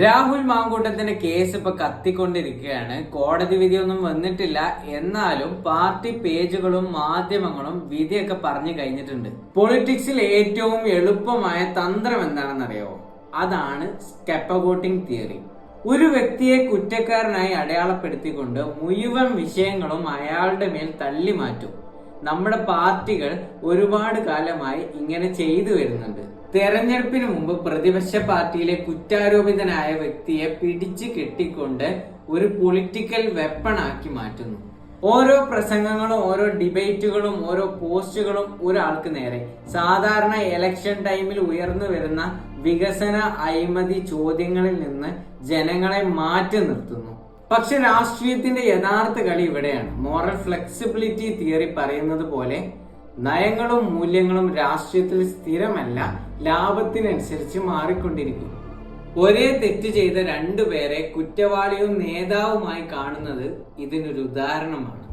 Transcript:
Rahul മാങ്കൂട്ടത്തിന്റെ case ഇപ്പൊ കത്തിക്കൊണ്ടിരിക്കുകയാണ്. കോടതി വിധിയൊന്നും വന്നിട്ടില്ല. എന്നാലും പാർട്ടി പേജുകളും മാധ്യമങ്ങളും വിധിയൊക്കെ പറഞ്ഞു കഴിഞ്ഞിട്ടുണ്ട്. പൊളിറ്റിക്സിൽ ഏറ്റവും എളുപ്പമായ തന്ത്രം എന്താണെന്നറിയാവോ? അതാണ് സ്കേപ്ഗോട്ടിംഗ് തിയറി. ഒരു വ്യക്തിയെ കുറ്റക്കാരനായി അടയാളപ്പെടുത്തിക്കൊണ്ട് മുഴുവൻ വിഷയങ്ങളും അയാളുടെ മേൽ തള്ളി മാറ്റും. നമ്മുടെ പാർട്ടികൾ ഒരുപാട് കാലമായി ഇങ്ങനെ ചെയ്തു വരുന്നുണ്ട്. തെരഞ്ഞെടുപ്പിന് മുമ്പ് പ്രതിപക്ഷ പാർട്ടിയിലെ കുറ്റാരോപിതനായ വ്യക്തിയെ പിടിച്ചു കെട്ടിക്കൊണ്ട് ഒരു പൊളിറ്റിക്കൽ വെപ്പണാക്കി മാറ്റുന്നു. ഓരോ പ്രസംഗങ്ങളും ഓരോ ഡിബേറ്റുകളും ഓരോ പോസ്റ്റുകളും ഒരാൾക്ക് നേരെ സാധാരണ ഇലക്ഷൻ ടൈമിൽ ഉയർന്നു വരുന്ന വികസന അഴിമതി ചോദ്യങ്ങളിൽ നിന്ന് ജനങ്ങളെ മാറ്റി നിർത്തുന്നു. പക്ഷെ രാഷ്ട്രീയത്തിന്റെ യഥാർത്ഥ കളി ഇവിടെയാണ്. മോറൽ ഫ്ലെക്സിബിലിറ്റി തിയറി പറയുന്നത് പോലെ നയങ്ങളും മൂല്യങ്ങളും രാഷ്ട്രീയത്തിൽ സ്ഥിരമല്ല, ലാഭത്തിനനുസരിച്ച് മാറിക്കൊണ്ടിരിക്കും. ഒരേ തെറ്റ് ചെയ്ത രണ്ടുപേരെ കുറ്റവാളിയും നേതാവുമായി കാണുന്നത് ഇതിനൊരു ഉദാഹരണമാണ്.